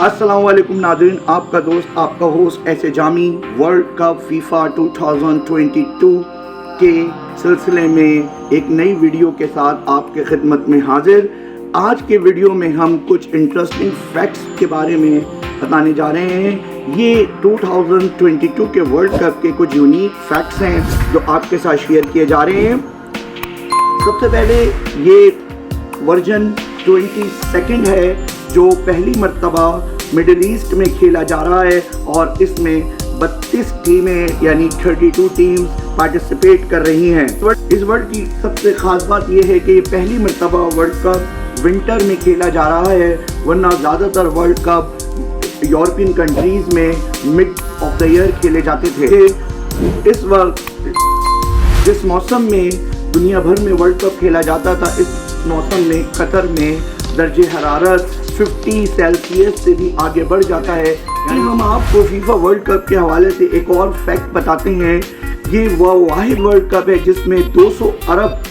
अस्सलाम वालेकुम नाज़रीन, आपका दोस्त आपका होस्ट ऐसे जामी वर्ल्ड कप फीफा 2022 के सिलसिले में एक नई वीडियो के साथ आपके खिदमत में हाजिर। आज के वीडियो में हम कुछ इंटरेस्टिंग फैक्ट्स के बारे में बताने जा रहे हैं। ये 2022 के वर्ल्ड कप के कुछ यूनिक फैक्ट्स हैं जो आपके साथ शेयर किए जा रहे हैं। सबसे पहले ये वर्जन 22 है जो पहली मर्तबा मिडिल ईस्ट में खेला जा रहा है और इसमें 32 टीमें यानी 32 टीम्स पार्टिसिपेट कर रही हैं। इस वर्ल्ड की सबसे ख़ास बात यह है कि ये पहली मर्तबा वर्ल्ड कप विंटर में खेला जा रहा है, वरना ज़्यादातर वर्ल्ड कप यूरोपियन कंट्रीज़ में मिड ऑफ द ईयर खेले जाते थे। इस वक्त जिस मौसम में दुनिया भर में वर्ल्ड कप खेला जाता था, इस मौसम में कतर में दर्जे हरारत 50 सेल्सियस से भी आगे बढ़ जाता है। हम आपको फीफा वर्ल्ड कप के हवाले से एक और फैक्ट बताते हैं। ये वह वाहिद वर्ल्ड कप है जिसमें 200 अरब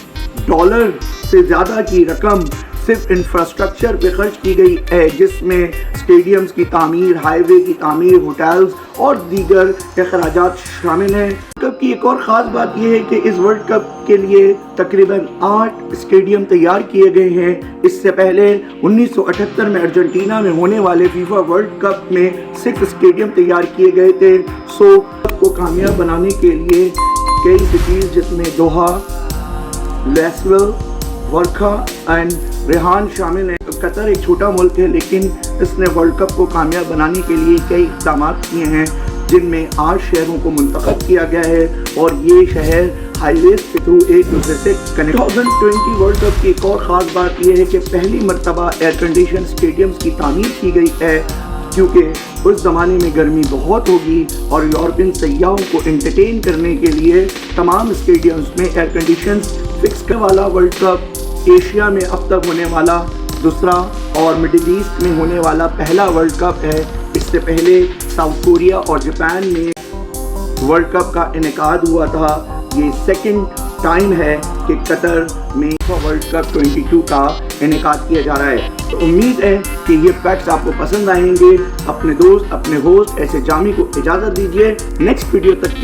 डॉलर से ज़्यादा की रकम सिर्फ इंफ्रास्ट्रक्चर पे खर्च की गई है, जिसमें स्टेडियम्स की तामीर, हाईवे की तामीर, होटल्स और दीगर अखराजात शामिल हैं। कप की एक और ख़ास बात यह है कि इस वर्ल्ड कप के लिए तकरीबन 8 स्टेडियम तैयार किए गए हैं। इससे पहले 1978 में अर्जेंटीना में होने वाले फीफा वर्ल्ड कप में 6 स्टेडियम तैयार किए गए थे। सो को कामयाब बनाने के लिए कई सिटीज़ जिसमें दोहा, लेसविल, वर्खा एंड रेहान शामिल हैं। कतर एक छोटा मुल्क है लेकिन इसने वर्ल्ड कप को कामयाब बनाने के लिए कई इक़दाम किए हैं, जिनमें 8 शहरों को मुंतखब किया गया है और ये शहर हाईवेज के थ्रू एक दूसरे से कनेक्ट। 2020 वर्ल्ड कप की एक और ख़ास बात यह है कि पहली मरतबा एयर कंडीशन स्टेडियम्स की तामीर की गई है, क्योंकि उस ज़माने में गर्मी बहुत होगी और यूरोपियन सयाहों को एंटरटेन करने के लिए तमाम स्टेडियम्स में एयर कंडीशन फिक्स करने वाला वर्ल्ड कप एशिया में अब तक होने वाला दूसरा और मिडिल ईस्ट में होने वाला पहला वर्ल्ड कप है। इससे पहले साउथ कोरिया और जापान में वर्ल्ड कप का इनेकाद हुआ था। ये सेकंड टाइम है कि कतर में वर्ल्ड कप 22 का इनेकाद किया जा रहा है। तो उम्मीद है कि ये फैक्ट्स आपको पसंद आएंगे। अपने दोस्त अपने होस्ट ऐसे जामी को इजाज़त दीजिए। नेक्स्ट वीडियो तक